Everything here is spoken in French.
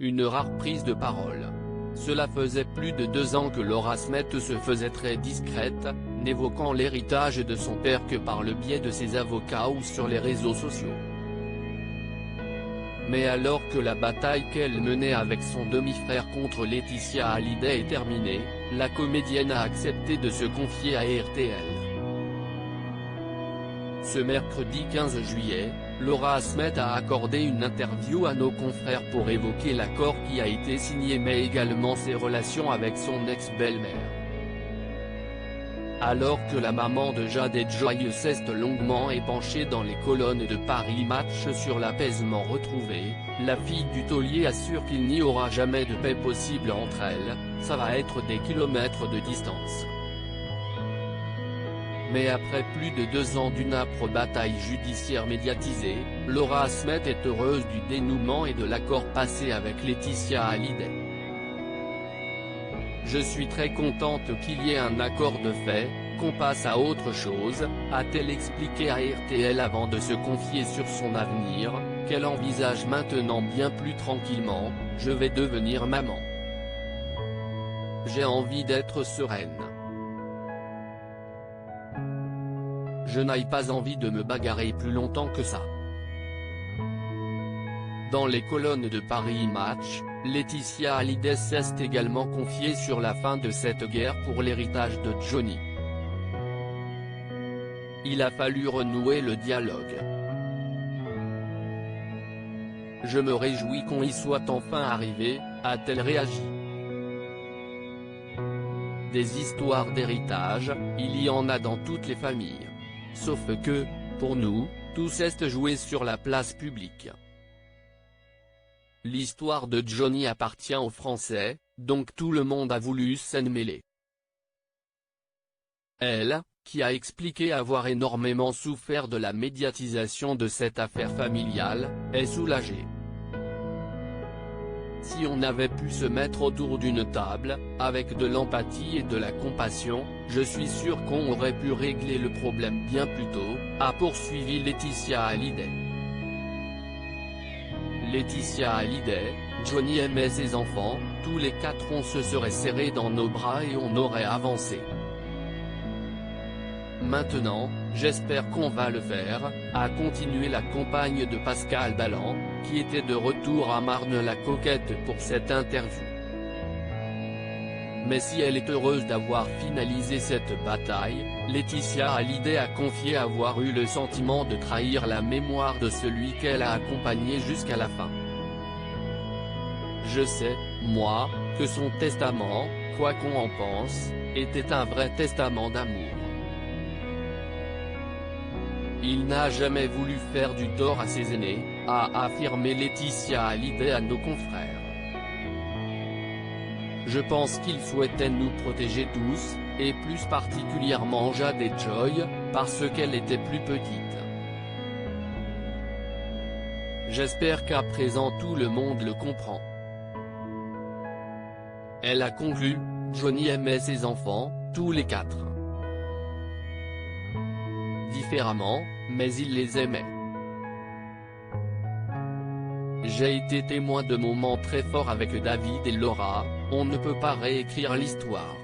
une rare prise de parole. Cela faisait plus de 2 ans que Laura Smet se faisait très discrète, n'évoquant l'héritage de son père que par le biais de ses avocats ou sur les réseaux sociaux. Mais alors que la bataille qu'elle menait avec son demi-frère contre Laetitia Hallyday est terminée, la comédienne a accepté de se confier à RTL. Ce mercredi 15 juillet, Laura Smet a accordé une interview à nos confrères pour évoquer l'accord qui a été signé mais également ses relations avec son ex-belle-mère. Alors que la maman de Jade et Joy s'est longuement épanchée dans les colonnes de Paris Match sur l'apaisement retrouvé, la fille du taulier assure qu'il n'y aura jamais de paix possible entre elles, ça va être des kilomètres de distance. Mais après plus de 2 ans d'une âpre bataille judiciaire médiatisée, Laura Smet est heureuse du dénouement et de l'accord passé avec Laetitia Hallyday. Je suis très contente qu'il y ait un accord de fait, qu'on passe à autre chose, a-t-elle expliqué à RTL avant de se confier sur son avenir, qu'elle envisage maintenant bien plus tranquillement: je vais devenir maman. J'ai envie d'être sereine. Je n'ai pas envie de me bagarrer plus longtemps que ça. Dans les colonnes de Paris Match, Laetitia Hallyday s'est également confiée sur la fin de cette guerre pour l'héritage de Johnny. Il a fallu renouer le dialogue. Je me réjouis qu'on y soit enfin arrivé, a-t-elle réagi. Des histoires d'héritage, il y en a dans toutes les familles. Sauf que, pour nous, tout s'est joué sur la place publique. L'histoire de Johnny appartient aux Français, donc tout le monde a voulu s'en mêler. Elle, qui a expliqué avoir énormément souffert de la médiatisation de cette affaire familiale, est soulagée. Si on avait pu se mettre autour d'une table, avec de l'empathie et de la compassion, je suis sûr qu'on aurait pu régler le problème bien plus tôt, a poursuivi Laetitia Hallyday. Laetitia Hallyday: Johnny aimait ses enfants, tous les 4 on se serait serrés dans nos bras et on aurait avancé. Maintenant, j'espère qu'on va le faire, a continué la compagne de Pascal Dalland, qui était de retour à Marne-la-Coquette pour cette interview. Mais si elle est heureuse d'avoir finalisé cette bataille, Laetitia Hallyday a confié avoir eu le sentiment de trahir la mémoire de celui qu'elle a accompagné jusqu'à la fin. Je sais, moi, que son testament, quoi qu'on en pense, était un vrai testament d'amour. Il n'a jamais voulu faire du tort à ses aînés, a affirmé Laetitia Hallyday à nos confrères. Je pense qu'il souhaitait nous protéger tous, et plus particulièrement Jade et Joy, parce qu'elle était plus petite. J'espère qu'à présent tout le monde le comprend. Elle a conclu: Johnny aimait ses enfants, tous les 4. Différemment, mais il les aimait. J'ai été témoin de moments très forts avec David et Laura, on ne peut pas réécrire l'histoire.